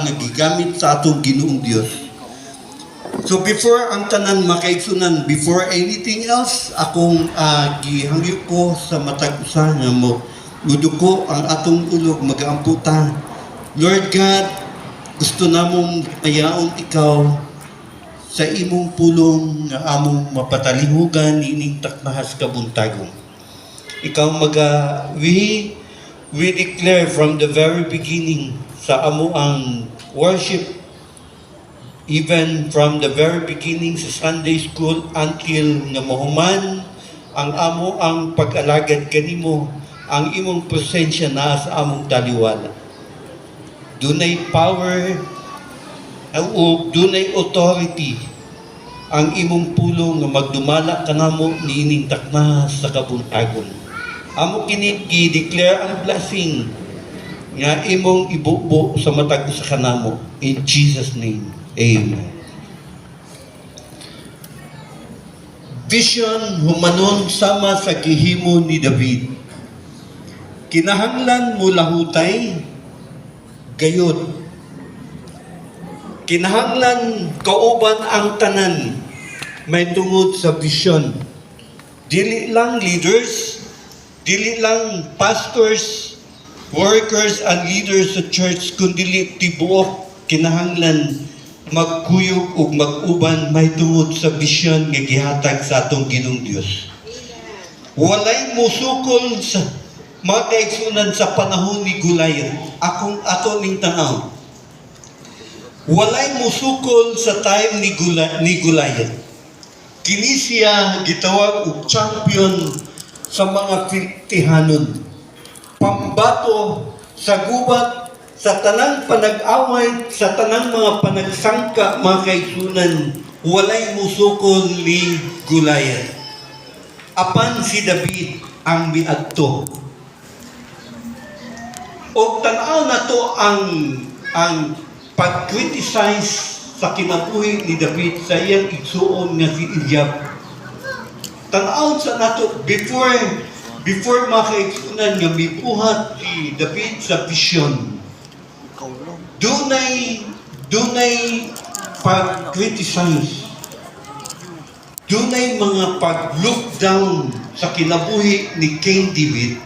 nga gigamit sa atong Ginoong Dios. So before ang tanan makaigsunan, before anything else, akong gihangyo ko sa matag usa nga mo muduko ang atong ulog magaamputa. Lord God, gusto namong ayaon ikaw sa imong pulong nga among mapatalihugan nining taknahas kabuntagong. Ikaw we declare from the very beginning sa amo ang worship, even from the very beginning sa Sunday school until nga mahuman ang amo ang pag-alagad kanimo, ang imong presensya na sa among taliwala. Dunay power o dunay authority ang imong pulong nga magdumala kanamo niining taknahas sa kabuntagon. Amo kini gi-declare ang blessing nga imong ibubo sa matag sa kanamo. In Jesus' name, amen. Vision humanon sama sa gihimo ni David. Kinahanglan mo lahutay, gayod. Kinahanglan kauban ang tanan, may tungod sa vision. Dili lang leaders, dili lang pastors, workers, and leaders sa church, kundi tibuok kinahanglan magkuyog ug mag-uban may tungod sa vision nga gihatag sa atong Ginoong Dios. Walay musukol sa mga kaigsunan sa panahon ni Goliath. Ato ning tanaw. Walay musukol sa time ni Goliath. Kini siya gitawag og champion sa mga Filtihanon. Pambato sa gubat, sa tanang panag-away, sa tanang mga panagsangka, mga kaigsunan, walay musukol ni Goliath. Apan si David ang miadto. O tanaw na to ang pag-criticize sa kinabuhi ni David sa iyang igsuon nga si Eliab. Tanaw sa nato before makaigsunan nga mibuhat si David sa vision. Dunay pag-criticize. Dunay mga pag-look down sa kinabuhi ni King David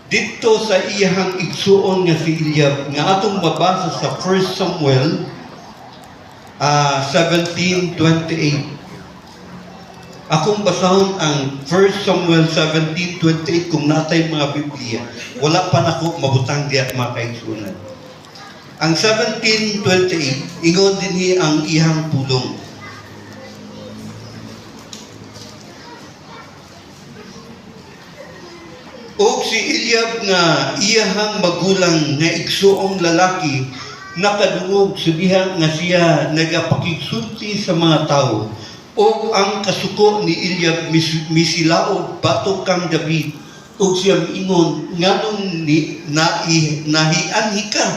dito sa iyang igsuon nga si Eliab nga atong mabasa sa 1 Samuel 17:28. Akong basahon ang 1 Samuel 17:28 kung natay mga Biblia. Wala pa nako mabutang diat mga kaigsunan. Ang 17:28 ingon dinhi ang iyang pulong. O si Eliab nga iyahang magulang nga igsuong lalaki nakadungog sa diha nga siya nagapakigsulti sa mga tao. O ang kasuko ni Eliab misilaog batok kang David. O siya miingon nganong nahianhi ka.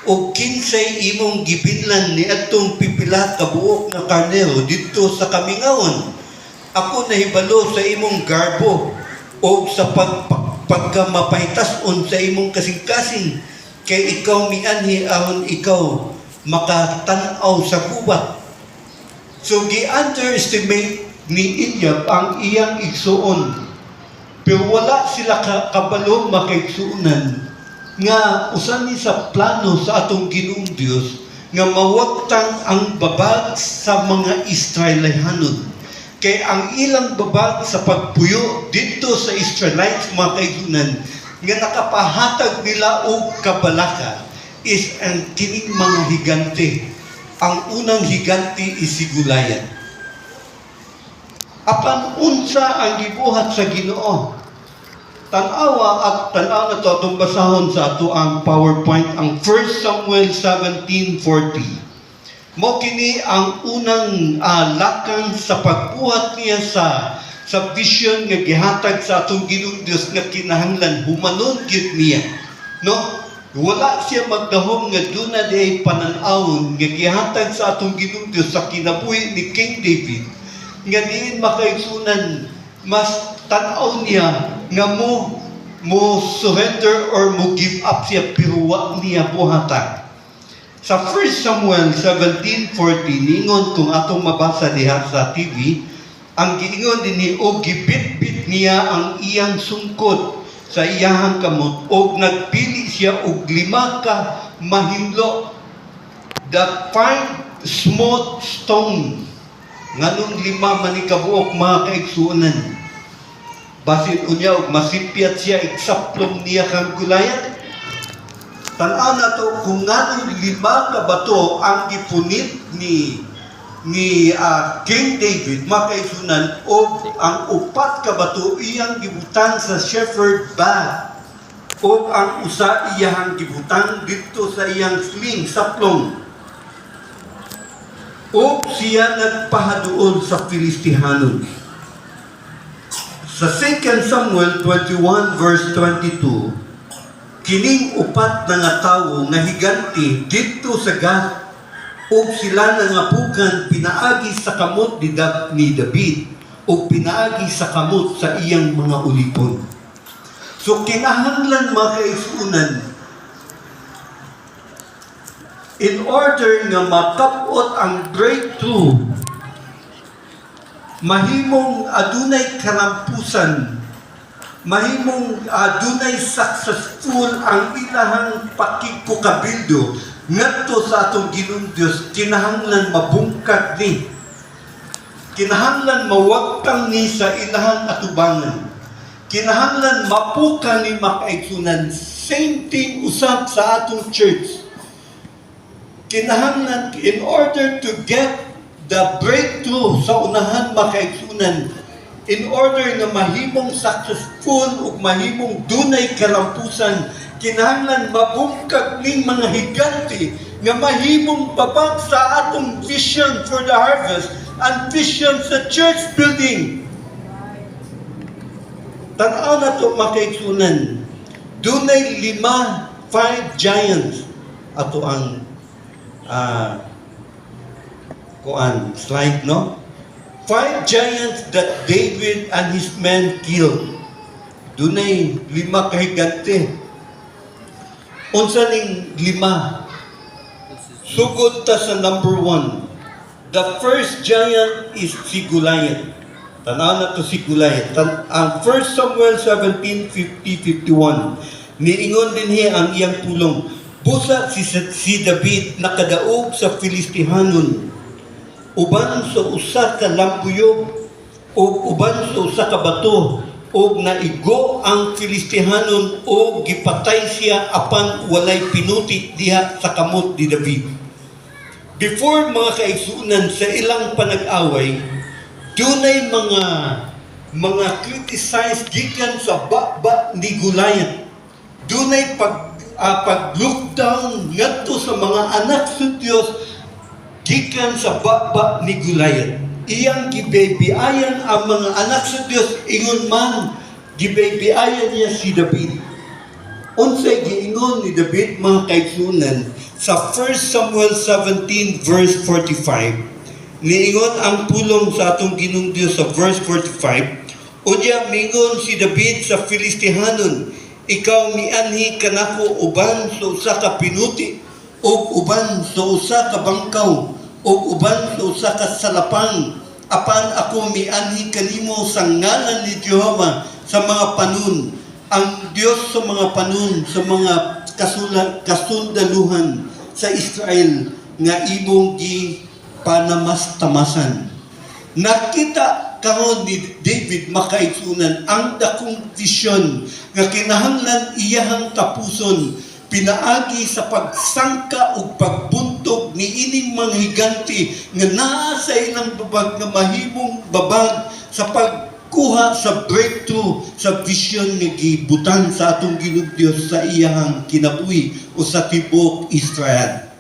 O kinsay imong gibinlan ni atong pipila ka buok nga karnero dito sa kamingawon. Ako nahibalo sa imong garbo o sa pagkamapaytason sa imong kasing-kasing kay ikaw mianhi aron ikaw makatanaw sa gubat. So gi-underestimate ni Eliab ang iyang igsuon. Pero wala sila kabalo makaigsuonan nga usa ni sa plano sa atong Ginoong Dios nga mawagtang ang babag sa mga Israelihanon. Kay ang ilang babag sa pagpuyo dito sa Israelites mga kaigunan nga nakapahatag nila og kabalaka is ang kining mga higante. Ang unang higante is si Goliath. Apan unsa ang gibuhat sa Ginoo? Tanaw na to atong basahon sa ato ang PowerPoint ang 1 Samuel 17:40. Mo kini ang unang lakang sa pagbuhat niya sa vision nga gihatag sa atong Ginoong Dios nga kinahanglan humanon gyud niya. No? Wala siya magdahom nga duna day panan-awon nga gihatag sa atong Ginoong Dios sa kinabuhi ni King David nga diin makaigsunan mas tan-aw niya nga mo surrender or mo give up siya pero wa niya buhatan. Sa 1 Samuel 17:40 ningon kung atong mabasa diha sa TV, ang giingon dinhi og gibit-bit niya ang iyang sungkod sa iyahang kamot og nagpili siya og 5 ka mahimlo, the 5 smooth stone. Nganong 5 man ni kabuok mga kaigsuonan. Basin unya og masipyat siya iksaplom niya kang Goliath. Tan-aw na to kung nganong 5 ka bato ang gipunit ni King David, mga kaigsuonan, o ang 4 ka bato iyang gibutang sa shepherd bag, o ang usa iyang gibutang dito sa iyang sling, saplong. O siya nagpahaduol sa Filistihanon. Sa 2 Samuel 21 verse 22, kining 4 na nga tawo nga higanti dito sa Gath, ug sila nangapukan pinaagi sa kamot ni David ug pinaagi sa kamot sa iyang mga ulipon. So kinahanglan mga kaigsuonan, in order nga makapot ang breakthrough, mahimong adunay karampusan, mahimong adunay successful ang ilahang pakigkukabildo ngadto sa atong Ginoong Dios, kinahanglan mabungkag ni, kinahanglan mawagtang ni sa ilahang atubangan, kinahanglan mapuka ni makaigsunan. Same thing usab sa atong church. Kinahanglan, in order to get the breakthrough sa unahan makaigsunan, in order na mahimong successful ug mahimong dunay kalampusan, kinahanglan mabungkag ning mga higanti nga mahimong babag sa atong vision for the harvest and vision sa church building. Tan-aw na to makaigsunan, dunay 5 giants ato ang slide, no? 5 giants that David and his men killed. Dunay 5 kahigante. Unsa ning 5? Sugod ta sa number 1. The first giant is si Goliath. Tanaw na to si Goliath. Ang 1 Samuel 17:50-51. Niingon dinhi ang iyang pulong. Busa si David nakadaog sa Filistihanon, uban sa usa ka lampuyog o uban sa usa ka bato, o naigo ang Filistihanon o gipatay siya apan walay pinuti diha sa kamot ni David. Before mga kaigsuonan sa ilang panag-away, dunay mga criticize gikan sa baba ni Goliath. Dunay pag-look down ngadto sa mga anak sa Dios gikan sa baba ni Goliath. Iyang gibaybayan ang mga anak sa Dios, ingon man gibaybayan niya si David. Unsay giingon ni David mga kaigsuonan sa 1 Samuel 17 verse 45. Niingon ang pulong sa atong Ginoong Dios sa verse 45. Unya mingon si David sa Filistihanon, ikaw mianhi kanako uban sa usa ka pinuti o uban sa usa ka bangkaw o uban sa usa ka salapang, apan ako mianhi kanimo sa ngalan ni Jehova sa mga panun, ang Dios sa mga panun, sa mga kasundaluhan sa Israel nga imong gipanamastamasan. Nakita karon ni David makaigsunan ang dakong vision nga kinahanglan iyahang tapuson pinaagi sa pagsangka ug pagbuntog ni ining mga higanti nga naa sa ilang babag nga mahimong babag sa pagkuha sa breakthrough sa vision nga gibutang sa atong Ginoong Dios sa iyahang kinabuhi o sa tibuok Israel.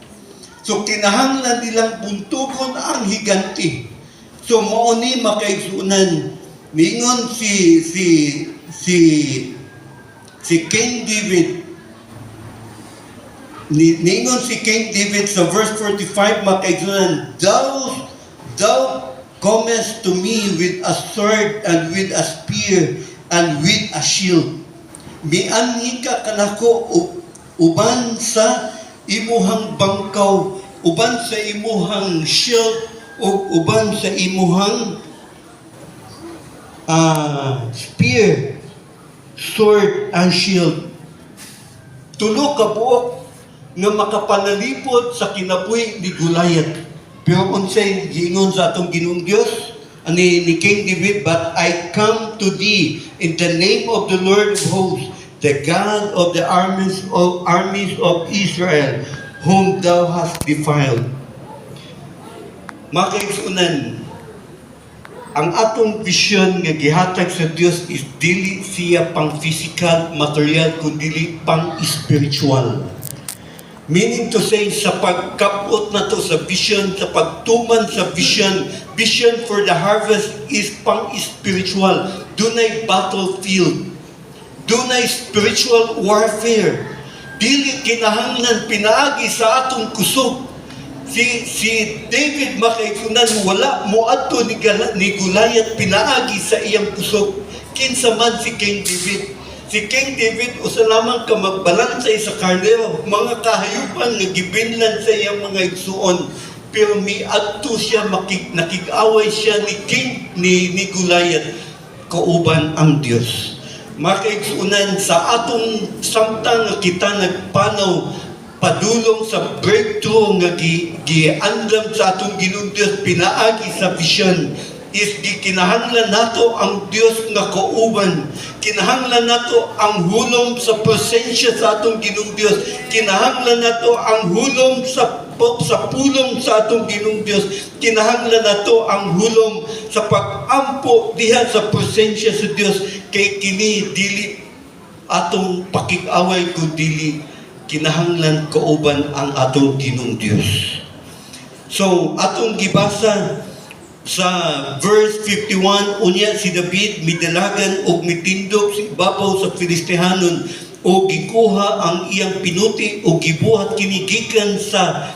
So kinahanglan nilang buntugon ang higanti. So mao ni makaigsunan mingon si King David. Ningon si King David sa verse 45 makaigsunan, Thou comest to me with a sword and with a spear and with a shield. Mianhi ka kanako uban sa imuhang bangkaw, uban sa imuhang shield, o uban sa imuhang spear, sword, and shield. Tulo ka buok nga makapanalipod sa kinabuhi ni Goliath. Pero unsay giingon sa atong Ginoong Dios ni King David, "But I come to thee in the name of the Lord of hosts, the God of the armies of Israel, whom thou hast defiled." Mga kaigsunan, ang atong vision nga gihatag sa Dios is dili siya pang physical, material, kundi pang spiritual. Meaning to say, sa pagkapot na to sa vision, sa pagtuman sa vision for the harvest is pang-spiritual. Dunay battlefield. Dunay spiritual warfare. Dili kinahanglan pinaagi sa atong kusog. Si David makaigsunan, wala mo ato ni Goliath pinaagi sa iyang kusog. Kinsa man si King David. Si King David, usa lamang ka magbalansay sa karnero, mga kahayupan nga gibinlan sa iyang mga igsuon. Pero miadto siya, nakig-away siya ni Goliath, kauban ang Dios. Makaigsunan sa atong samtang nga kita nagpanaw, padulong sa breakthrough nga giandam sa atong Ginoong Dios, pinaagi sa vision, is kinahanglan nato ang Dios nga kauban. Kinahanglan nato ang hulong sa presensya sa atong Ginoong Dios. Kinahanglan nato ang hulong sa pulong sa atong Ginoong Dios. Kinahanglan nato ang hulong sa pag-ampo diha sa presensya sa Dios, kay kini dili atong pakig-away kundi kinahanglan kauban ang atong Ginoong Dios. So atong gibasa sa verse 51, unya si David midalagan og mitindog sa ibabaw sa Filistihanon, o gikuha ang iyang pinuti o gibuhat kini gikan sa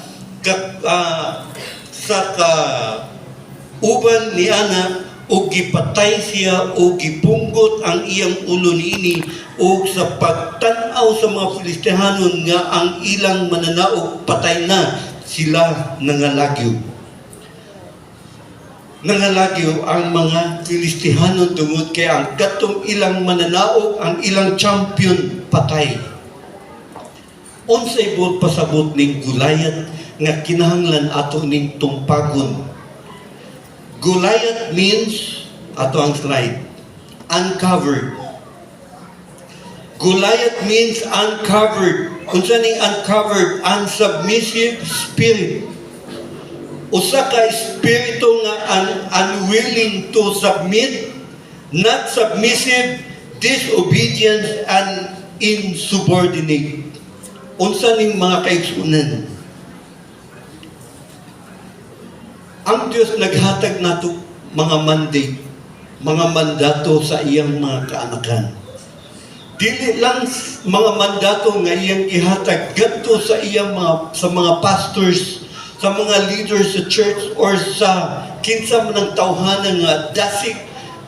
uban ni ana, o gipatay siya o gipunggot ang iyang ulo niini, o sa pagtan-aw sa mga Filistihanon nga ang ilang mananaog patay na, sila nangalagyo. Nangalagyo ang mga Filistihanon tungod kay ang katong ilang mananaog, ang ilang champion patay. Unsay bol pasabot ning Goliath nga kinahanglan ato ning tumpagon. Goliath means, ato ang slide, uncovered. Goliath means uncovered. Unsa ning uncovered? Unsubmissive spirit. Usa ka espiritu nga unwilling to submit, not submissive, disobedient, and insubordinate. Unsa ning mga kaigsunan? Ang Dios naghatag nato mga mandate, mga mandato sa iyang mga kaanakan. Dili lang mga mandato nga iyang ihatag gadto sa iyang mga pastors, sa mga leaders sa church, or sa kinsa man ang tawhanan nga dasig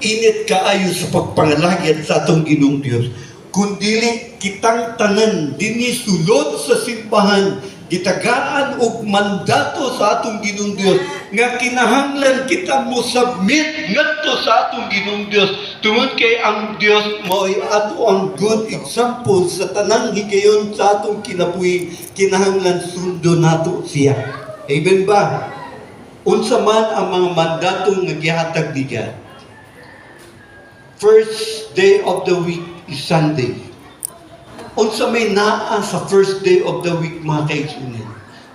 init kaayo sa pagpangalagad sa atong Ginoong Dios, kundili kitang tanan dinhi sulod sa simbahan gitagaan og mandato sa atong Ginoong Dios nga kinahanglan kita mo submit ngadto sa atong Ginoong Dios, tungod kay ang Dios mao'y ato ang good example sa tanang higayon sa atong kinabuhi. Kinahanglan sundo nato siya. Amen ba? Unsa man ang mga mandato nga gihatag ni God. First day of the week is Sunday. Unsa may naa sa first day of the week, mga kaigsunan?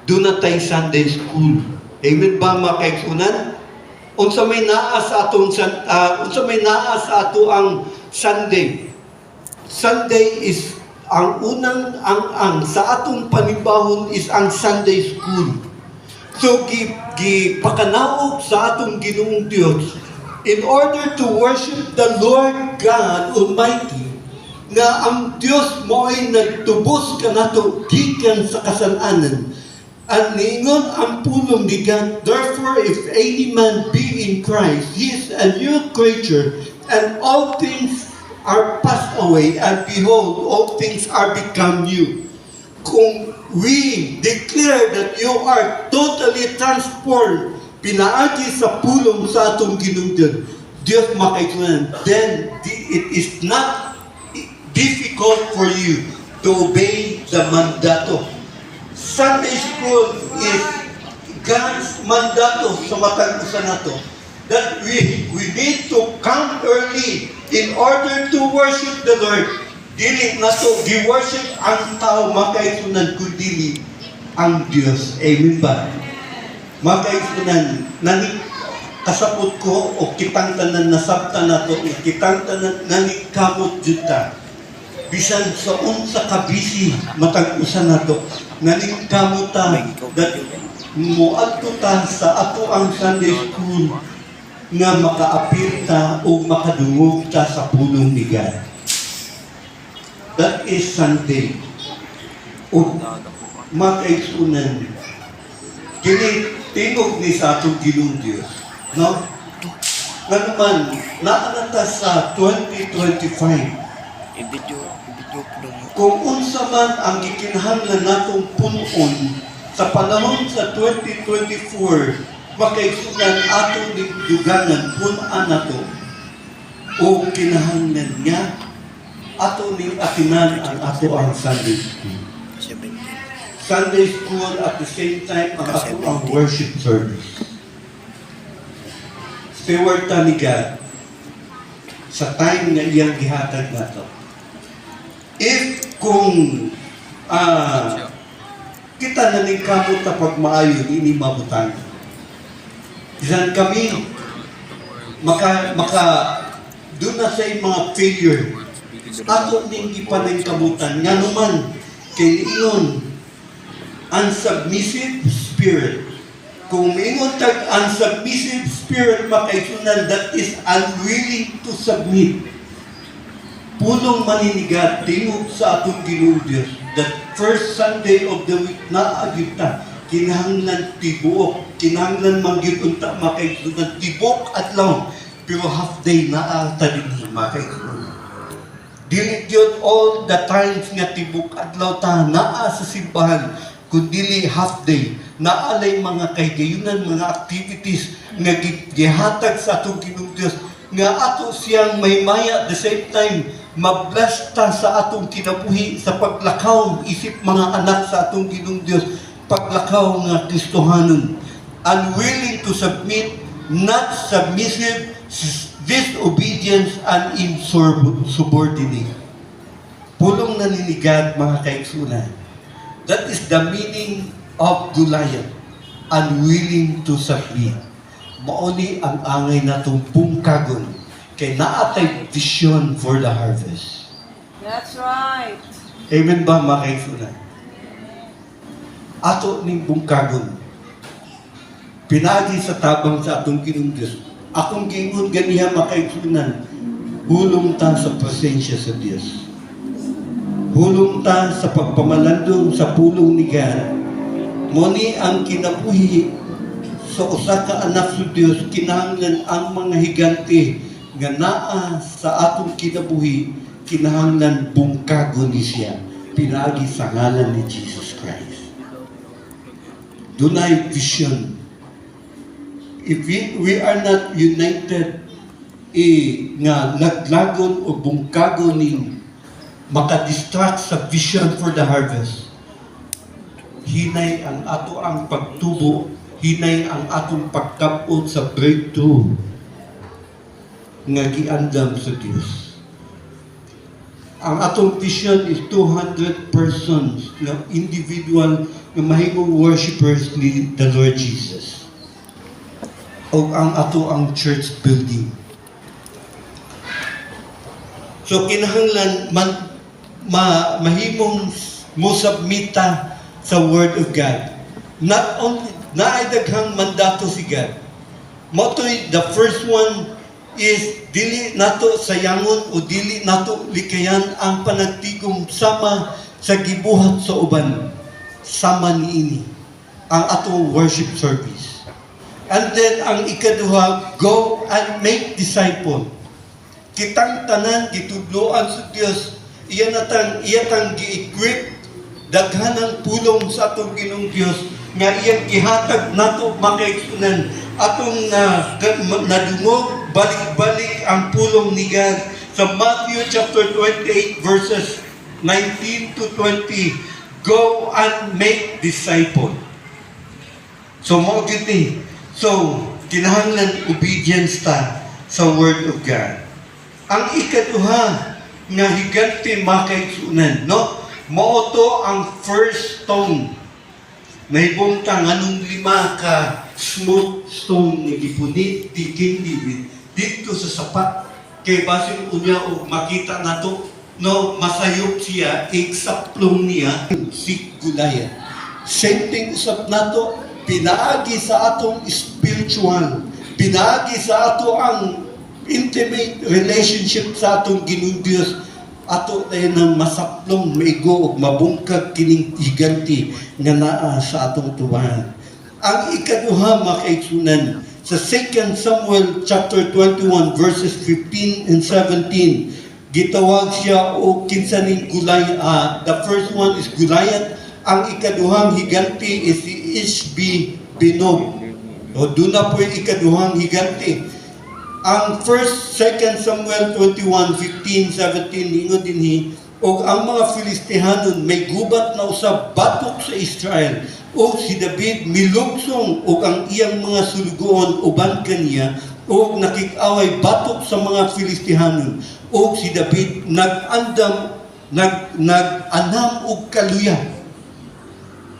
Doon na tayo Sunday school. Amen ba, mga kaigsunan? Unsa may naa sa ato ang Sunday. Sunday is ang unang sa atong panibahon is ang Sunday school. So, gipakanaog sa atong Ginoong Dios in order to worship the Lord God Almighty, nga ang Dios mo ay nagtubos ka nato gikan sa kasalanan. At niingon ang pulong ni God, therefore, if any man be in Christ, he is a new creature, and all things are passed away, and behold, all things are become new. Kung we declare that you are totally transformed, pinaagi sa pulong sa atong ginungdan, Diyos makaitunan, then it is not difficult for you to obey the mandato. Sunday school is God's mandato sa matag usa nato, that we need to come early in order to worship the Lord. Dili na to gi-worship ang tao makaisunan kundi ang Dios. Amen ba? Makaisunan nani kasapot ko o kitang tanan nasabta nato o kitang tanan nani kamot jud ta. Bisan sa unsa ka busy matag usa nato nani kamot ta that moadto ta sa ato ang Sunday school nga makaapil ta o makadungog ta sa pulong ni God. That is Sunday. O makaisunan. Kini tingog ni sa atong Ginong Dios. No? Nga naman, naanata sa 2025. Kung unsa man ang gikinahanglan natong punon sa panahon sa 2024, makaisunan atong dugangan punan nato o kinahanglan niya ato ning atinan ang ato ang Sunday school. Sunday school at the same time ang ato ang worship service. Steward ta ni God sa time nga iyang gihatag nato. If kung kita na ning kamot na pagmaayo ini mabutang. Isan kami doon na sa mga failure ato ning gipanay kabutan nga naman kay ingon unsubmissive spirit. Kung ingon tag unsubmissive spirit makaisunan, that is unwilling to submit. Pulong maninigat tingog sa atong Ginoo Dios that first Sunday of the week na agita kinahanglan tibuok, kinahanglan manggibunta makaisunan tibok at lang pero half day na ata din makaisunan. Dili yun all the times nga tibok adlaw ta naa sa simbahan, kundi half day naalay mga kaygayunan, mga activities nga gihatag sa atong Ginoo Dios nga ato siyang maymaya at the same time mabless ta sa atong kinabuhi sa paglakaw isip mga anak sa atong Ginoo Dios, paglakaw nga Kristohanon, unwilling to submit, not submissive, disobedience and insubordinate. Pulong naninigat mga kaigsunan. That is the meaning of Goliath, unwilling to submit. Mauni ang angay natong pungkagon kay naatay vision for the harvest. That's right. Amen ba mga kaigsunan? Ato ning pungkagon. Pinagi sa tabang sa atong Ginoo Dios. Akong gingon ganiha makaigsunan, hulong ta sa presensya sa Dios. Hulong ta sa pagpamalandong sa pulong ni God. Moni ang kinabuhi sa usa ka anak sa Dios, kinahanglan ang mga higante nga naa sa atong kinabuhi, kinahanglan bungkagon ni siya, pinagi sa ngalan ni Jesus Christ. Dunay vision. If we are not united, nga laglagon o bungkagon ning makadistract sa vision for the harvest, hinay ang ato ang pagtubo, hinay ang atong pagkapot sa breakthrough nga giandam sa Dios. Ang atong vision is 200 persons na individual na mahimong worshipers ni the Lord Jesus. O ang ato ang church building. So kinahanglan mahimong musabmita sa Word of God. Not only naaydaghang mandato si God. Motoy, the first one is dili nato sayangon o dili nato likayan ang panagtigom sama sa gibuhat sa uban. Sama niini ang ato worship service. And then, ang ikaduha, go and make disciple. Kitang tanan, gitudloan sa Diyos, iya tang gi-equip daghanang pulong sa atong Ginoong Dios nga iyang gihatag nato makaigsunan atong nadungog balik-balik ang pulong ni God sa Matthew chapter 28 verses 19 to 20. Go and make disciple. So mo giti. So kinahanglan obedience ta sa word of God. Ang ikaduha nga higante makaigsunan, no? Mao to ang first stone. Mahibungtang anong 5 ka smooth stone nga gipunit ti King David dito sa sapat kay basin unya og makita nato no masayop siya eksaplong niya si Goliath. Same thing usab nato pinaagi sa atong spiritual, pinaagi sa ato ang intimate relationship sa atong Ginoong Dios. Ato tayo ng masaplong, maigo, mabungkag kining higanti nga naa sa atong tubahan. Ang ikaduha makaigsunan sa 2 Samuel chapter 21 verses 15 and 17, gitawag siya o kinsa ning Goliath. The first one is Goliath. Ang ikaduhang higanti is si Ishbi-Benob. O doon na po yung ikaduhang higanti. Ang 2 Samuel 21, 15, 17, ingon dinhi, o ang mga Filistihanon may gubat na usab batok sa Israel, o si David milugsong o ang iyang mga sulugoon uban kaniya, o nakik-away batok sa mga Filistihanon, o si David nag-anam og kaluya.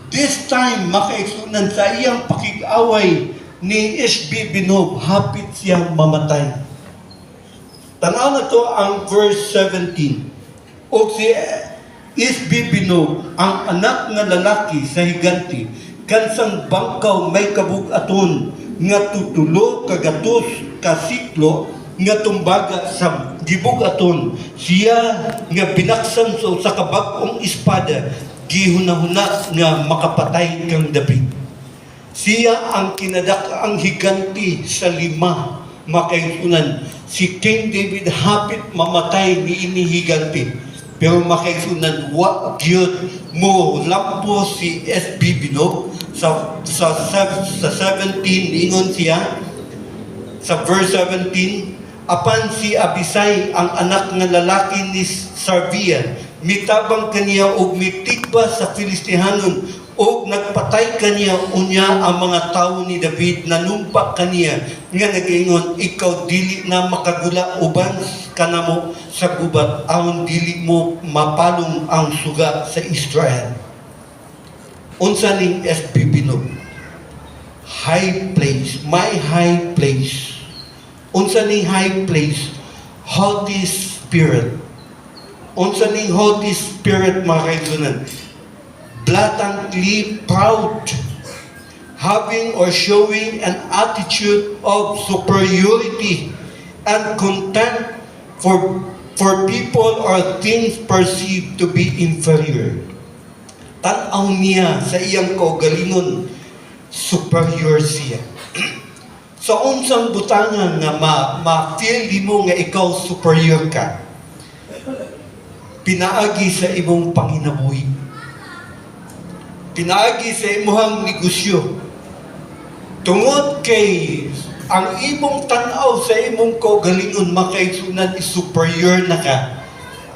This time, makaigsunan sa iyang pakig-away ni Ishbi-Benob, hapit siyang mamatay. Tanaw na to ang verse 17. O si Ishbi-Benob, ang anak nga lalaki sa higanti, kansang bangkaw may kabug-aton, nga tutulo kagatos kasiklo, nga tumbaga sa gibug-aton, siya nga binaksan sa kabag-ong espada, gihuna-huna nga makapatay kang David. Siya ang ang higanti sa 5 makaigsunan. Si King David hapit mamatay ni inihiganti. Pero makaigsunan, wa gyud mo lampo si Ishbi-Benob sa 17 ingon siya sa verse 17, apan si Abisai ang anak nga lalaki ni Sarvia mitabang kaniya og mitigba sa Filistihanon o nagpatay kaniya unya ang mga tao ni David, nanumpa kaniya nga nagaingon, ikaw dili na makagula uban kanamo sa gubat, aron dili mo mapalong ang suga sa Israel. Unsa ning Ishbi-Benob? High place, my high place. Unsa ning high place? Holy Spirit. Unsa ning Holy Spirit, mga kaibigan? Blatantly proud, having or showing an attitude of superiority and contempt for people or things perceived to be inferior. Tanaw niya sa iyang kaugalingon, superior siya. Sa unsang butangan nga ma-feel mo nga ikaw superior ka, pinaagi sa imong panginabuhi. Pinaagi sa imong negosyo. Tungod kay ang imong tanaw sa imong kaugalingon makaigsunan is superior na ka.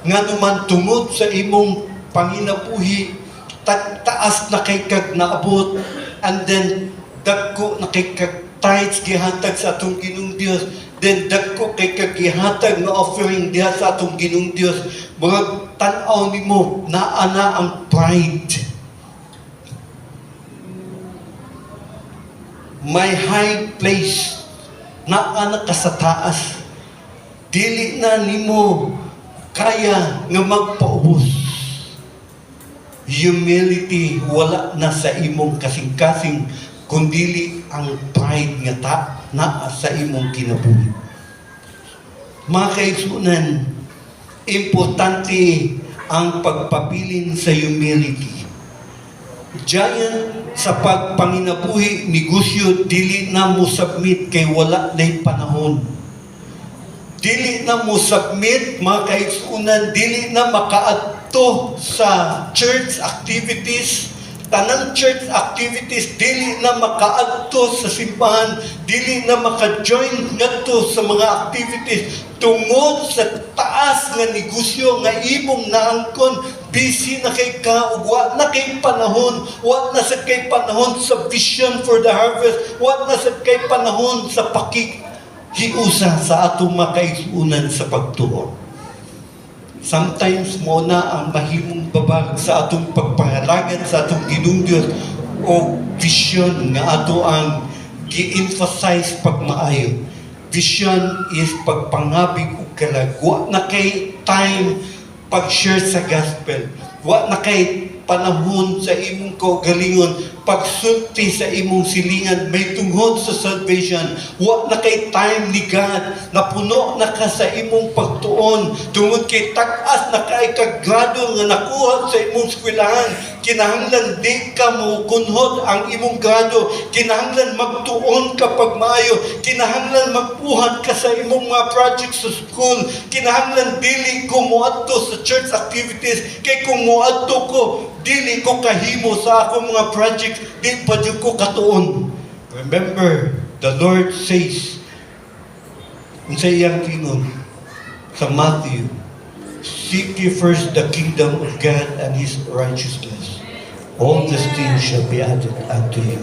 Nga naman tungod sa imong panginabuhi, taas na kay kag naabot, and then dagko na kay kag tithes gihatag sa atong Ginoong Dios, then dagko kay kag gihatag nga offering diha sa atong Ginoong Dios. Mga tanaw nimo naa na ang pride. My high place na anak ka sa taas, dili na nimo kaya nga magpaubos. Humility wala na sa imong kasing-kasing, kundili ang pride nga naa sa imong kinabuhi. Mga kaigsunan, importante ang pagpabilin sa humility. Giant sa pagpanginabuhi, negosyo, dili na mo submit kay wala na'y panahon. Dili na mo submit, mga kaigsunan, dili na makaadto sa church activities, tanang church activities, dili na makaadto sa simbahan, dili na maka-join ngadto sa mga activities tungod sa taas nga negosyo nga imong naangkon. Busy na kay ka, ug wa na kay panahon, wa na sa kay panahon sa vision for the harvest, wa na sa kay panahon sa pakikiusa sa atong makaisunan sa pagtuo. Sometimes mo na ang mahimong babag sa atong pagpangalagan sa atong Ginoong Dios o vision nga ato ang gi-emphasize pagmaayo. Vision is pagpangabig ug kalag. Wa na kay time pag-share sa gospel. Wa na kay panahon sa imong kaugalingon, pagsulti sa imong silingan, may tungod sa salvation. Wa na kay time ni God, napuno na ka sa imong pagtuon, tungod kay tak-as na kay kagrado nga nakuha sa imong eskwelahan. Kinahanglan di ka mo kunhod ang imong grado, kinahanglan magtuon ka pagmaayo, kinahanglan magpuhan ka sa imong mga projects sa school, kinahanglan dili ko moadto sa church activities, kay kung moadto ko, dili ko kahimo sa akong mga projects, di pa dyan ko katuon. Remember, the Lord says, sa iyang kingon, sa Matthew, seek ye first the kingdom of God and His righteousness. All these things shall be added unto you.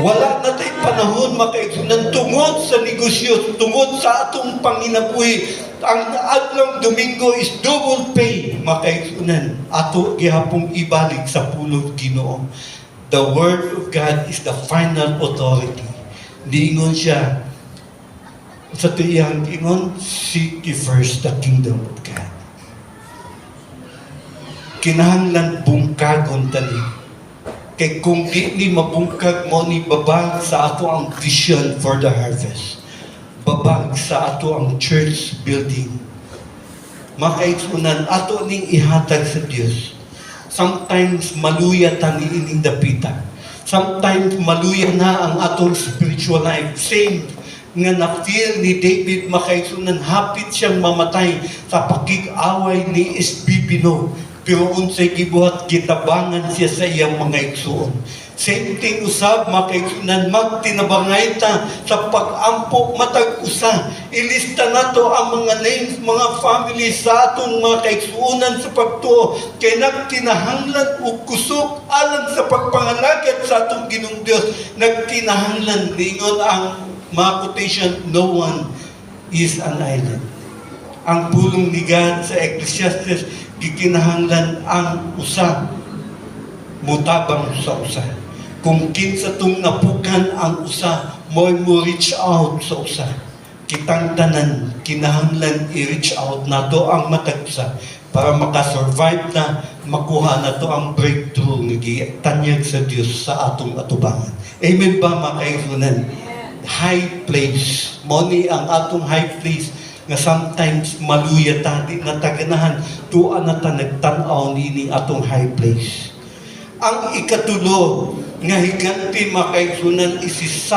Wala na tayo panahon makaigsunan tungod sa negosyo, tungod sa atong panginabuhi. Ang adlong Domingo is double pay, makaigsunan. Ato gihapong ibalik sa pulong Ginoo. The Word of God is the final authority. Diingon siya, sa tuyang ingon, seek ye first the kingdom of God. Kinahanglan bungkagon tani. Kay kung di ni mabungkag mo ni babag sa ato ang vision for the harvest. Babag sa ato ang church building. Makaigsunan, ato ning ihatag sa Dios. Sometimes maluya tani ining dapita. Sometimes maluya na ang atong spiritual life. Same nga na-feel ni David, makaigsunan, hapit siyang mamatay sa pakig-away ni Espibino. Pero unsay gibuhat, gitabangan siya sa iyang mga igsuon. Same thing usab, makaigsunan, magtinabangay ta sa pag-ampo matag usa. Ilista nato ang mga names, mga families sa atong mga kaigsuonan sa pagtuo. Kay nagkinahanglan og kusog alang sa pagpangalagad sa atong Ginoong Dios. Nagkinahanglan, lingon ang mga quotation, no one is an island. Ang pulong ni God sa Ecclesiastes, gikinahanglan ang usa mutabang sa usa. Kung kinsa tong napukan ang usa, mo reach out sa usa. Kitang tanan kinahanglan i-reach out nato ang matag usa para makasurvive na, makuha nato ang breakthrough nga gitanyag sa Dios sa atong atubangan. Amen ba, mga kaibigan? High place. Mo ni ang atong high place nga sometimes maluya ta, di na taganahan, tuan na ta nagtanaw nini atong high place. Ang ikatulo nga higanti, makaigsunan, is si 2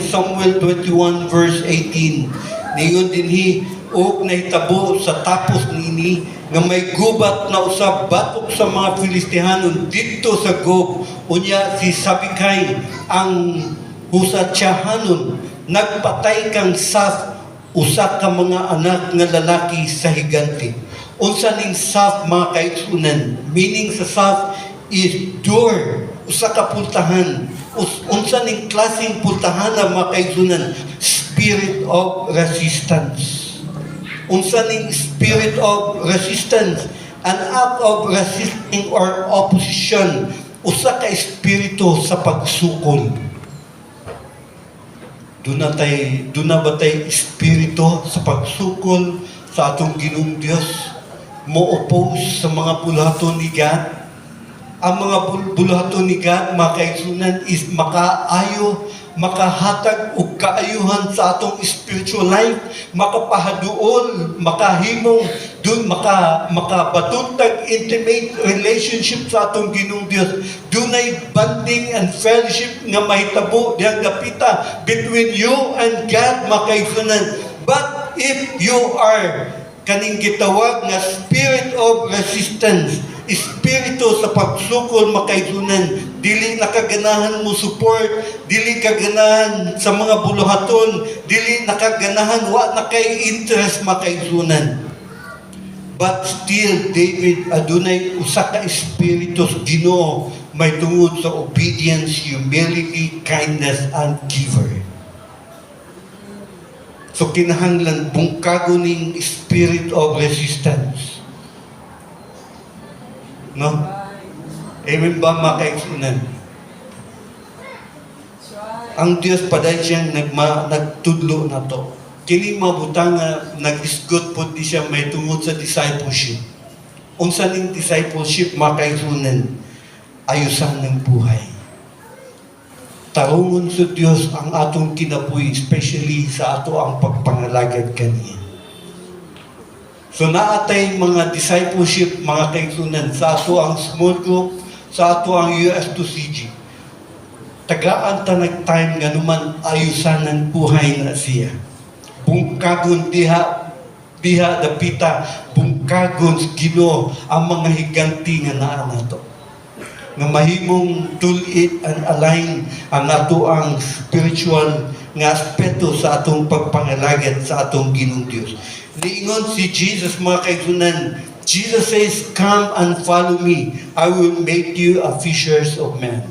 Samuel 21 verse 18. Ningon dinhi, og nahitabo sa tapos nini nga may gubat na usab batok sa mga Filistihanon dito sa Gob. Unya si Sabikay ang Husatyahanon nagpatay kang Saf, usa ka mga anak nga lalaki sa higanti. Unsa ning Saf, mga kaigsunan? Meaning sa Saf is door, usa ka pultahan. Unsa ning klaseng pultahan na, mga kaigsunan? Spirit of resistance. Unsa ning spirit of resistance? An act of resisting or opposition. Usa ka espiritu sa pagsukol. Doon na ba tayo espiritu sa pagsukol sa atong Ginoong Diyos? Mo-oppose sa mga bulahaton ni God? Ang mga bulahaton ni God, mga kaigsunan, is makaayo, makahatag o kaayuhan sa atong spiritual life, makapahaduol, makahimong, doon makabatuntag intimate relationship sa atong Ginoong Diyos. Doon ay bonding and fellowship nga mahitabo diyang dapita between you and God, mga kaigsunan. But if you are kaning gitawag nga spirit of resistance, espiritu sa pagsukol makaigsunan, dili nakaganahan mo support, dili kaganahan sa mga buluhaton, dili nakaganahan, wa na kay interest makaigsunan. But still, David, adunay usa ka espiritu sa Ginoo may tungod sa obedience, humility, kindness, and giver. So kinahanglan bungkago ning spirit of resistance. No? Amen ba makaigsunan? Ang Diyos paday siyang nagtudlo na to. Kini mabutang nag-isgot po di siya may tungod sa discipleship. Unsa ning discipleship makaigsunan? Ayusan ng buhay. Tarungon sa Diyos ang atong kinabuhi, especially sa ato ang pagpangalagad kaniya. So naatay mga discipleship, mga kaigsunan, sa ato ang small group, sa ato ang US2CG. Tagaan ta nag-time nga naman ayusan ng buhay na siya. Bungkagon diha dapita, bungkagon sa Ginoo ang mga higanti nga naa nato. Nga mahimong tulit and align ang ato ang spiritual nga aspeto sa atong pagpangalagad sa atong Ginoong Dios. Niingon si Jesus mga kaigsunan, Jesus says, "Come and follow me. I will make you a fishers of men."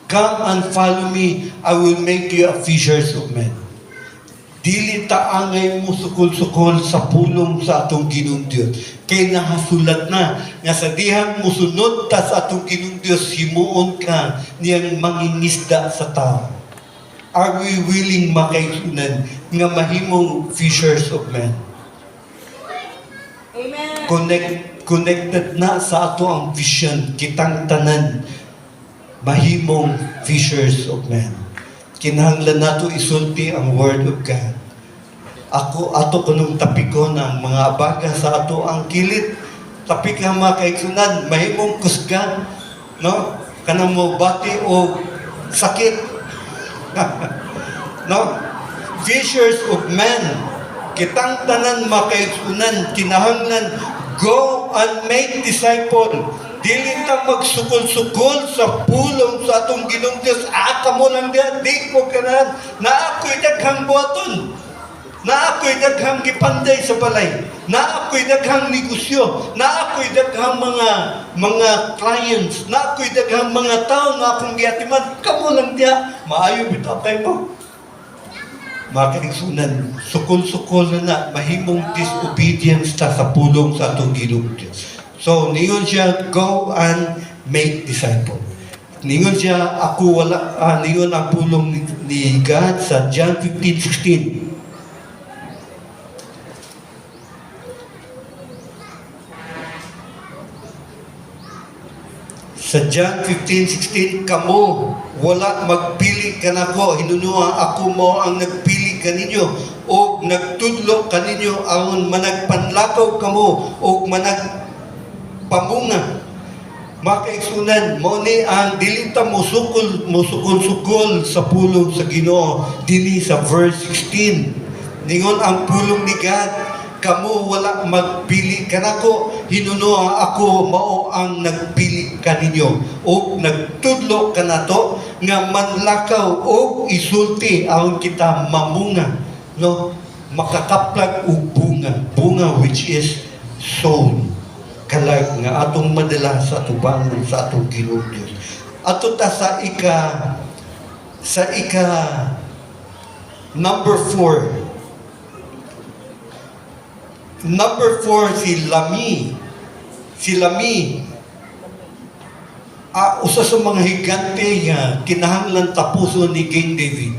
Come and follow me. I will make you a fishers of men. Dili ta angay mo sukol-sukol sa pulong sa atong Ginoong Dios. Kay nahasulat na nga sa dihang musunod ta sa atong Ginoong Dios, himuon ka niyang mangingisda sa tao. Are we willing makaigsunan nga mahimong fishers of men? Amen. Connected na sa ato ang vision, kitang tanan mahimong fishers of men. Kinahanglan nato isulti ang Word of God. Ato kanong tapikon ang mga baga sa ato ang kilit. Tapik nga mga kaigsunan, mahimong kusgan, no? Kanang mo bati o sakit. No? Fishers of men. Kitang tanan mga kaigsunan, kinahanglan, go and make disciple. Dili ta magsukol-sukol sa pulong sa atong Ginoong Dios. Kamo lang diyan, di ko kanan. Na ako'y daghang buhaton. Na ako'y daghang gipanday sa balay. Na ako'y daghang negosyo. Na ako'y daghang mga clients. Na ako'y daghang mga tao na akong giatiman. Kamo lang diyan. Maayo bitapay mo. Mga kaigsunan, sukol-sukol na mahimong disobedience ta sa pulong sa atong Ginoong Dios. So, ningon siya, go and make disciple. Ningon siya, ningon ang pulong ni God sa John 15:16. Sa John 15:16, kamo, wala magpili ka na ko, hinunua ako mo ang nagpili kaninyo, o nagtudlo kaninyo ang managpanlakaw kamo, o pamunga. Makaigsunan mo ni ang dilita musukol sa pulong sa Ginoo dinhi sa verse 16. Ningon ang pulong ni God, kamo wala magpili kanako, hinunua ako mao ang nagpili kaninyo, o nagtudlo kanato nga manlakaw o isulti aron kita mamunga, no, makakaplag og bunga which is soul. Kalag nga atong madala sa tubangan sa atong Ginoong Dios. Ato ta sa ika number 4. Number 4 si Lami. Si Lami usa sa mga higante nga kinahanglan tapuson ni King David.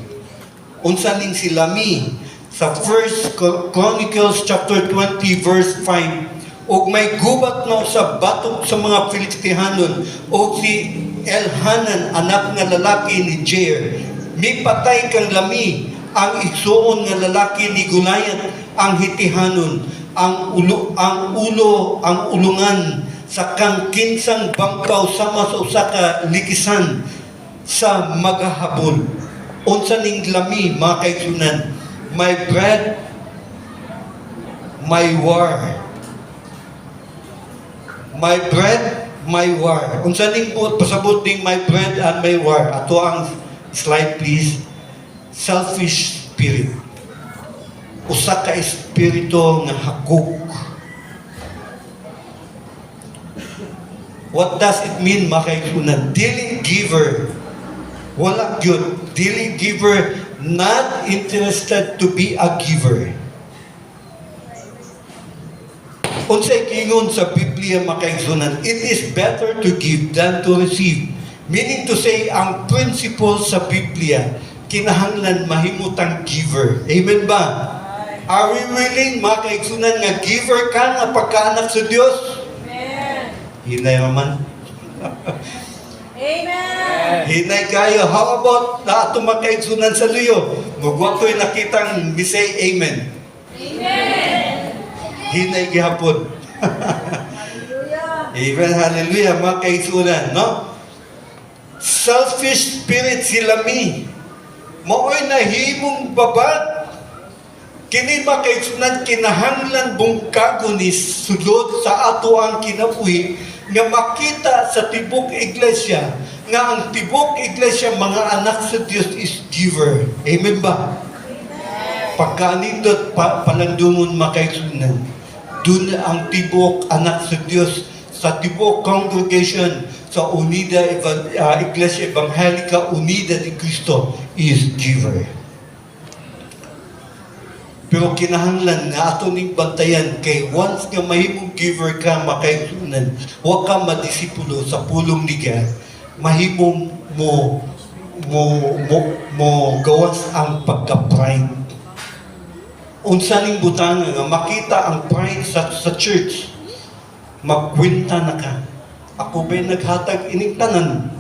Unsa ning si Lami sa 1 Chronicles chapter 20 verse 5. O may gubat na sa batok sa mga Filistihanon, o si Elhanan, anak nga lalaki ni Jair. May patay kang Lami, ang igsuon nga lalaki ni Goliath, ang Hitihanon, ang ulungan sa kang kinsang bangkaw sama sa usa ka likisan sa magahabol. Unsa ning Lami, mga kaigsunan, my bread my war. My bread, my war. Unsa ning pasabot ning my bread and my war? Ato ang slide please. Selfish spirit. Usa ka espiritu nga hakog. What does it mean, makaigsunan? Dili giver. Wala gyud. Dili giver, not interested to be a giver. Unsay kingon sa Biblia, makaigsunan? It is better to give than to receive. Meaning to say, ang principle sa Biblia, kinahanglan mahimutang giver. Amen ba? Are we willing, makaigsunan, nga giver ka, nga pagkaanak sa Diyos? Hinay naman. Amen. Hinay kayo. How about na ato makaigsunan sa luyo? Magwato'y nakitang bisay amen. Amen. Hinay gihapon. Hallelujah. Amen, hallelujah, makaigsunan, no? Selfish spirit sila mi. Mao'y nahimong babad. Kini makaigsunan, kinahanglan bungkago ni sulod sa ato ang kinabuhi nga makita sa tibok iglesia nga ang tibok iglesia mga anak sa Dios is giver. Amen ba? Pagkanindot palandungon makaigsunan, dun ang tibok anak sa Dios sa tibok congregation sa Unida Iglesia Evangelica Unida de Cristo is giver. Pero kinahanglan nga ato ning bantayan kay once nga mahimong giver ka makaigsunan, wa ka madisipulo sa pulong ni God, mahimong mo gawas ang pagka-pride. Unsa ning butang nga makita ang pride sa church, magkwenta na ka. Ako ba'y naghatag ining tanan?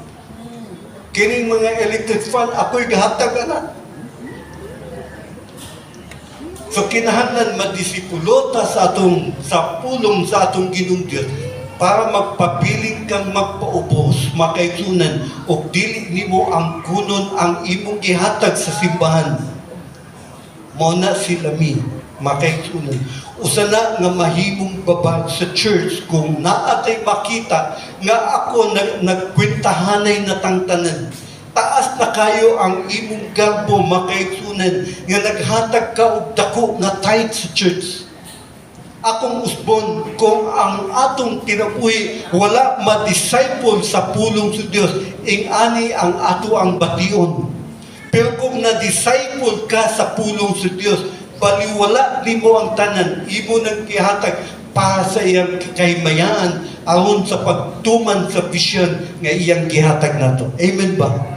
Kining mga electric fan, ako'y gahatag na. So kinahanglan madisipulo ta sa pulong sa atong Ginoong Dios para magpabiling kang magpaubos, makaigsunan, o dili nimo ang kunon ang imong gihatag sa simbahan. Mao na sila mi, makaigsunan. Usa na nga mahimong babag sa church kung naatay makita nga ako nagkwentahanay na tangtanan. Taas na kayo ang imong garbo, makaigsunan, nga naghatag ka og dako nga tithe sa church. Akong usbon, kung ang atong kinabuhi wala ma-disciple sa pulong sa Dios, ing-ani ang ato ang bation. Pero kung na-disciple ka sa pulong sa Dios, baliwala nimo ang tanan, imo nang gihatag para sa iyang kahimayaan aron sa pagtuman sa vision nga iyang gihatag nato. Amen ba?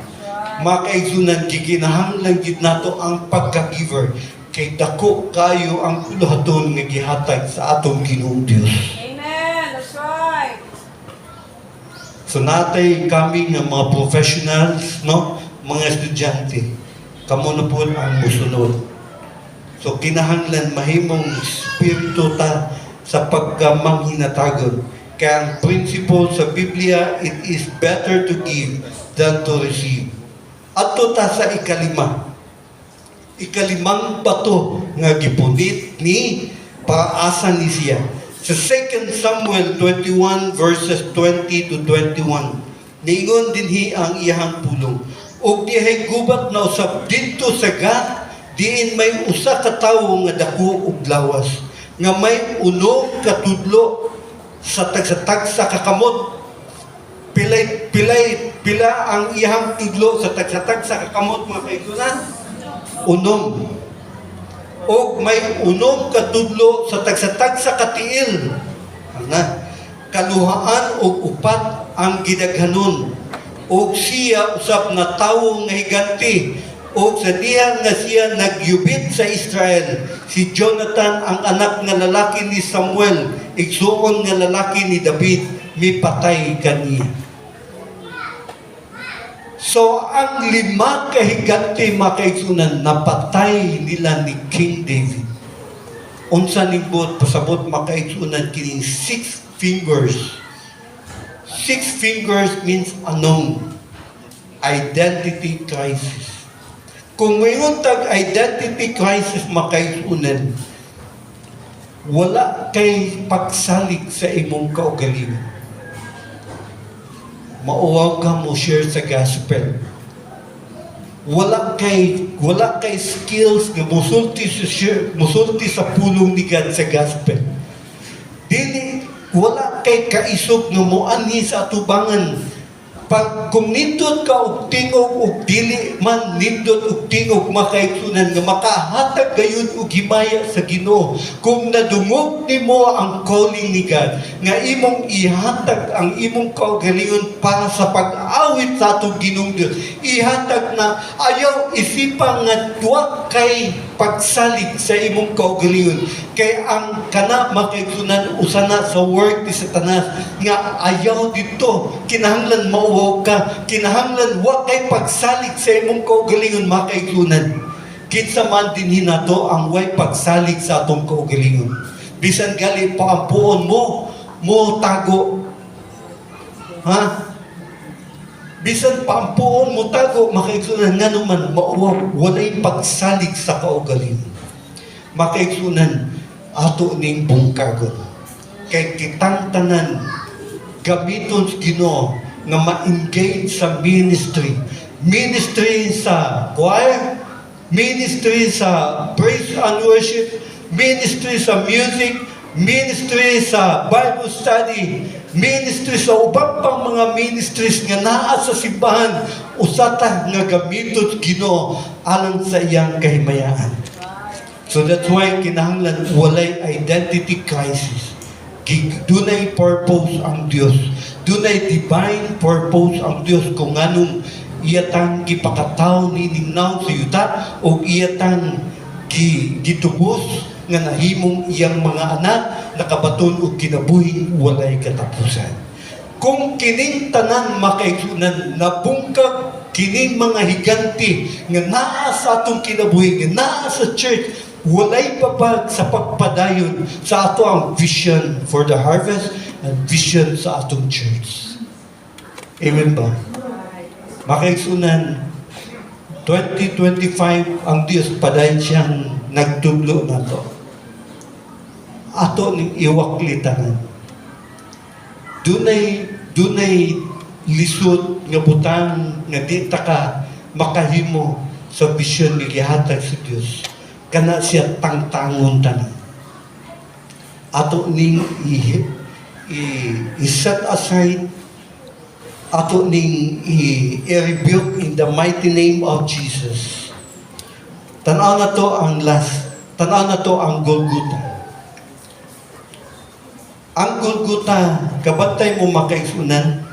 Makaigsunan, giginahanglan gid nato ang pagka-giver kay dako kayo ang kuluhaton nga gihatag sa atong Ginoong Dios. Amen. That's right. So natay kami nga mga professionals, no, mga estudyante, kamo na po ang musunod. So kinahanglan mahimong espiritu ta sa pagkamanghinatagon. Kaya ang principle sa Biblia, it is better to give than to receive. Ato ta sa ikalimang bato nga gipunit ni paasa ni siya. Sa 2 Samuel 21 verses 20 to 21, niingon dinhi ang iyang pulong. Og dihay gubat na usab didto sa Gath, diin may usa ka tawo nga dako og lawas, nga may unog katudlo sa tagsa-tagsa kakamot. Pila ang iyang tudlo sa tagsa-tagsa kakamot, mga kaigsunan? Unom. O may unom katudlo sa tagsa-tagsa katiil. Kaluhaan o upat ang gidaghanon. O siya usap na tawo nga higanti. O sa diha nga siya nagyubit sa Israel, si Jonathan ang anak nga lalaki ni Samuel, igsuon nga lalaki ni David, mipatay kaniya. So, ang 5 kahiganti, makaigsunan, napatay nila ni King David. Unsa nibot, pasabot makaigsunan, kining 6 fingers. 6 fingers means unknown. Identity crisis. Kung mayroon tag identity crisis, makaigsunan, wala kay pagsalig sa imong kaugalingon. Mauwaw ka mo share sa gospel. Wala kay skills nga musulti sa pulong ni God sa gospel. Dili wala kay kaisog nga moanhi sa atubangan. Pag kung nindot ka og tingog og dili man nindot og tingog makaigsunan nga makahatag gayud og himaya sa Ginoo. Kung nadungog nimo ang calling ni God nga imong ihatag ang imong kaugalingon para sa pag-awit sa atong Ginoong Dios, ihatag na ayaw isipan nga duwa kay pagsalig sa imong kaugalingon kay ang kana makaigsunan usana sa work ni Satanas nga ayaw dito kinahanglan mauwaw ka, kinahanglan wa kay pagsalig sa imong kaugalingon makaigsunan. Kinsa man din hinato ang way pagsalig sa atong kaugalingon. Bisan gali paampuon mo tago. Ha? Bisan paampuon mo tago makaigsunan nga naman mauwaw walay pagsalig sa kaugalingon. Makaigsunan ato ning bungkagon. Kay kitang tanan gamiton sa Ginoo nga ma-engage sa ministry. Ministry sa choir, ministry sa praise and worship, ministry sa music, ministry sa Bible study, ministry sa ubang pang mga ministries nga naa sa simbahan, usata nga gamiton Ginoo alang sa iyang kahimayaan. So that's why kinahanglan walay identity crisis. Dunay purpose ang Dios. Dunay divine purpose ang Dios kung anong iyatang gipakataw ni ningnaw sa yuta o iyatang gitubos nga nahimong iyang mga anak nakabaton og kinabuhi walay katapusan. Kung kining tanan makaigsunan nabungkag kining mga higanti nga naa sa atong kinabuhi nga naa sa church walay papag sa pagpadayon sa ato ang vision for the harvest and vision sa atong church. Amen ba? Makaigsunan 2025 ang Dios padayon siyang nagtublo na to. Ato ning iwaklitanan. Dunay lisod nga butang nga di ta ka makahimo sa vision nga gihatag sa Dios. Kana siya tangtangon tanan. Ato ning i-set aside, ato ning i-rebuke in the mighty name of Jesus. Tanaw na to ang last, tanaw na to ang Golgotha. Ang Golgotha, kabantay mo makaigsunan,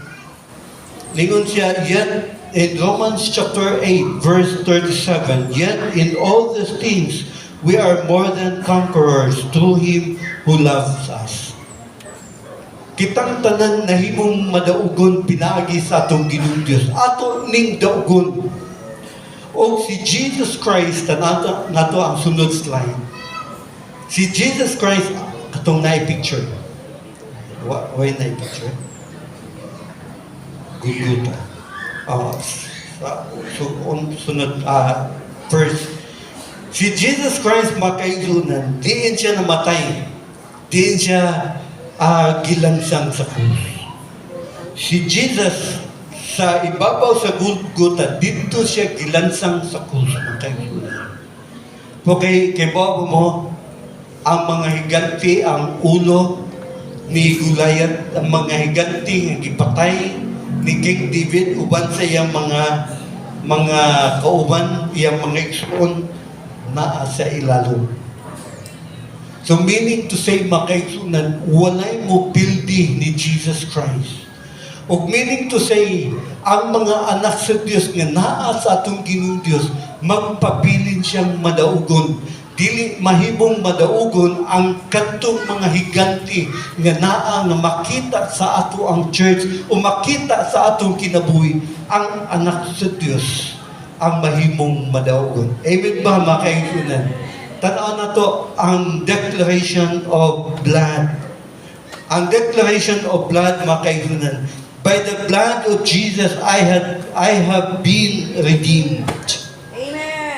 lingon siya, yet in Romans chapter 8, verse 37, yet in all these things, we are more than conquerors through Him who loves us. Kitang tanan nahimong madaugon pinaagi sa atong Ginoong Dios. Ato ning daugon. O si Jesus Christ, nato ang sunod slide. Si Jesus Christ, katong na-picture. Why na-picture? Golgotha. Sunod, first, si Jesus Christ makaigsunan, diin siya namatay. Diin siya gilansang sa krus. Si Jesus, sa ibabaw sa Golgotha, dito siya gilansang sa krus. Makaigsunan. Okay, kay Bobo mo, ang mga higanti, ang ulo ni Goliath, ang mga higanti nga gipatay ni King David uban sa iyang mga kauban, iyang mga igsoon naa sa ilalom. So meaning to say, makaigsunan, walay mo pildi ni Jesus Christ. O meaning to say, ang mga anak sa Dios nga naa sa atong Ginoong Dios, magpabilin siyang madaugon. Dili mahimong madaugon ang kadtong mga higanti nga naa nga makita sa ato ang church o makita sa atong kinabuhi ang anak sa Dios ang mahimong madaugon. Amen ba makaigsunan? Tanaw na to ang declaration of blood. Ang declaration of blood makaigsunan. By the blood of Jesus I have been redeemed.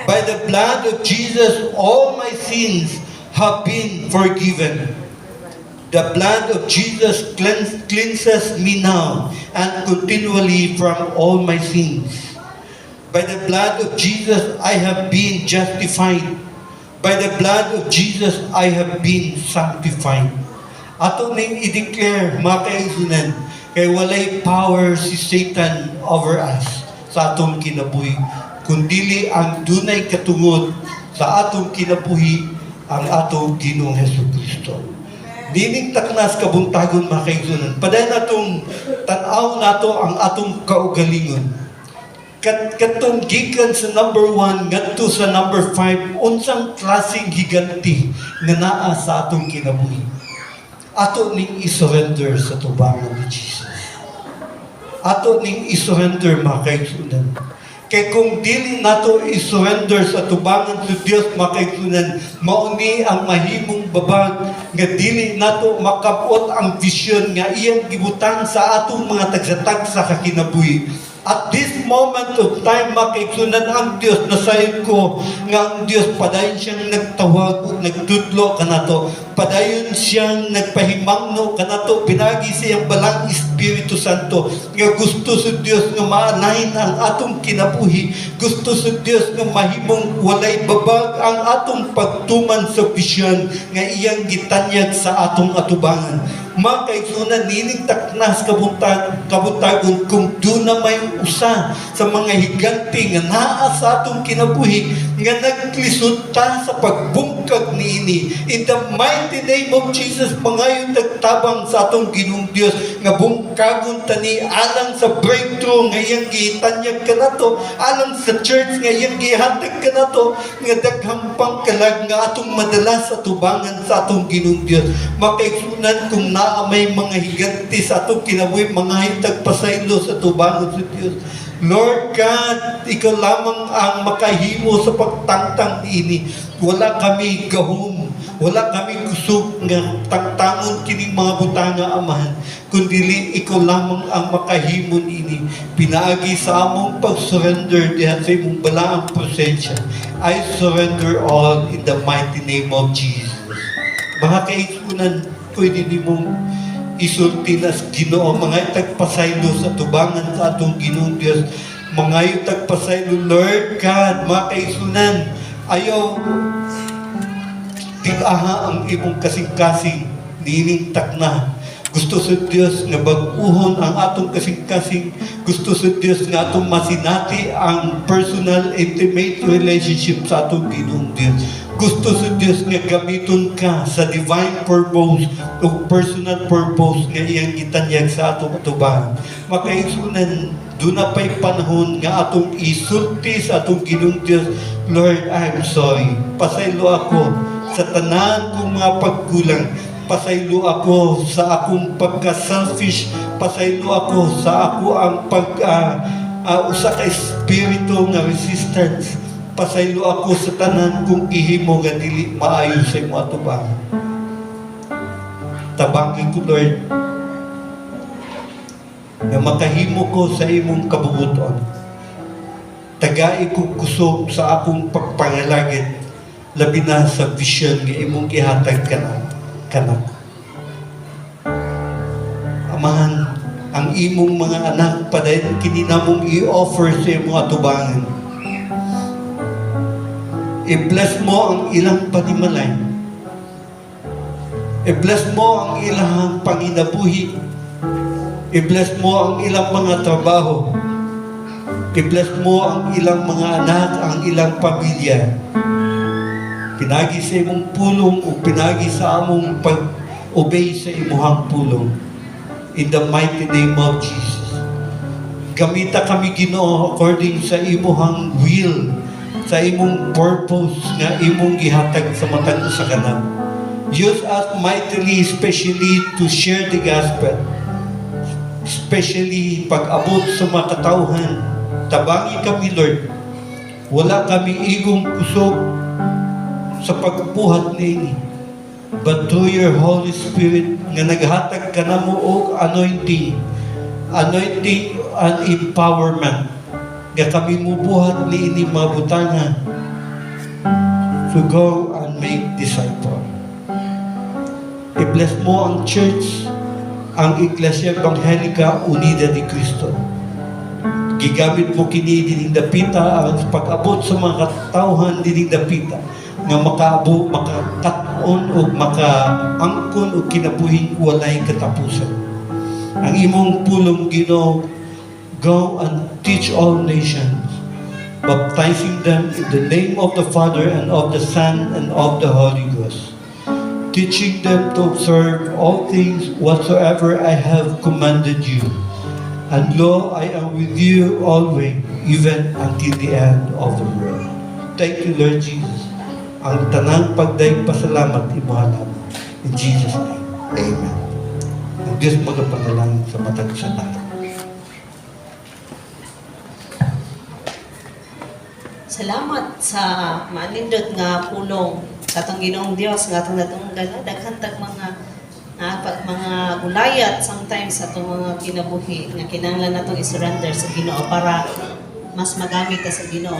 By the blood of Jesus, all my sins have been forgiven. The blood of Jesus cleanses me now and continually from all my sins. By the blood of Jesus, I have been justified. By the blood of Jesus, I have been sanctified. Ato ning i-declare, mga kaigsunan, kay walay power si Satan over us sa atong kinabuhi. Kundili ang dunay katungod sa atong kinabuhi ang atong Ginoong Hesukristo. Dining taknas kabuntagon, mga kaigsunan. Paday natong tanaw nato ang atong kaugalingon. Katong gikan sa number 1 ngadto sa number 5, unsang klaseng higanti nga naa sa atong kinabuhi. Ato ning i-surrender sa tubangan ni Jesus. Ato ning i-surrender, mga kaigsunan. Kay kung dili nato i-surrender sa tubangan sa Dios, mga kaigsunan, mauni ang mahimong babag nga dili nato makabot ang vision nga iyang gibutang sa atong mga tagsatagsa sa kinabuhi. At this moment of time, makiksunan ang Diyos, nasayon ko nga ang Diyos, padayon siyang nagtawag, nagtudlo ka na to. Padayon siyang nagpahimangno ka na to. Pinagi siyang balang Espiritu Santo. Nga gusto sa Diyos nga maanayin ang atong kinabuhi. Gusto sa Diyos nga mahimong walay babag ang atong pagtuman sa bisyon nga iyang gitanyag sa atong atubangan. Mga kaigsunan, nining taknas kabuntagon kung doon na may usa sa mga higanti nga naa sa atong kinabuhi nga naglisod ta sa pagbungkag niini. In the mighty name of Jesus, mga nagtabang sa atong Ginoong Dios nga bungkagon tani alang sa breakthrough nga iyang gitanyag ka nato, alang sa church nga iyang gihatag ka nato, nga daghang pangkalag nga atong madalas sa tubangan sa atong Ginoong Dios. Mga kaigsunan, kung may mga higanti sa atong kinabuhi, mga hitagpasaylo sa tubangan sa Diyos. Lord God, Ikaw lamang ang makahimo sa pagtangtang ini. Wala kami gahom, wala kami kusog nga tangtangon kining mga butanga, Amahan, kundili Ikaw lamang ang makahimo ini. Pinaagi sa among pag-surrender diha sa imong balaang presensya. I surrender all in the mighty name of Jesus. Mga kaigsunan, pwede di mong isulti na Ginoo, mga itagpasaylo sa tubangan sa atong Ginoong Diyos, mga itagpasaylo, Lord God, mga kaisunan, ayaw tigaha ang imong kasing-kasing nining takna. Gusto sa Diyos nga bag-uhon ang atong kasing-kasing. Gusto sa Diyos nga atong masinati ang personal, intimate relationship sa atong Ginoong Diyos. Gusto sa Diyos nga gamiton ka sa divine purpose o personal purpose nga iyang gitanyag sa atong atubangan. Makaigsunan, doon na pa'y panahon nga atong isulti sa atong Ginoong Diyos, Lord, I'm sorry. Pasaylo ako sa tanan kong mga pagkulang. Pasaylo ako sa akong pagka-selfish. Pasaylo ako sa ako ang usa ka espiritu nga resistance. Pasaylo ako sa tanan kung ihimo nga dili maayo sa imo atubangan. Tabangin ko, Lord, nga makahimo ko sa imong kabubuton. Tagai ko kusog sa akong pagpangalagid, labi na sa vision nga imong ihatag kanak. Amahan, ang imong mga anak padayon kini namong i-offer sa imong atubangan. I-bless mo ang ilang panimalay. I-bless mo ang ilang panginabuhi. I-bless mo ang ilang mga trabaho. I-bless mo ang ilang mga anak, ang ilang pamilya. Pinagi sa imong pulong o pinagi sa among pag-obey sa imuhang pulong. In the mighty name of Jesus. Gamita kami, Ginoo, according sa imuhang will, sa imong purpose nga imong gihatag sa matag sa kanang. Use us mightily, especially to share the gospel. Especially pag-abot sa mga katauhan. Tabangi kami, Lord. Wala kami igong kusog sa pagbuhat niini. But through your Holy Spirit nga naghatag ka na mo og anointing and empowerment nga kami mubuhat niini mga butanga to go and make disciple. I-bless mo ang church, ang Iglesia Evangelica Unida ni Cristo. Gigamit mo kini dining dapita ang pag-abot sa mga katawhan dining dapita nga makaabot, makataon o makaangkon o kinabuhing walay katapusan. Ang imong pulong, Ginoo, go and teach all nations, baptizing them in the name of the Father and of the Son and of the Holy Ghost, teaching them to observe all things whatsoever I have commanded you. And lo, I am with you always, even until the end of the world. Thank you, Lord Jesus. Ang tanang pagdaig pasalamat imuhalap. In Jesus' name, Amen. Ang Diyos magapanalangin sa matag sa lahat. Salamat sa manindot nga pulong sa atong Ginoong Dios nga atong natunggan daghan tag mga gulayat sometimes sa atong mga kinabuhi nga kinahanglan natong i-surrender sa Ginoo para mas magamit ta sa Ginoo.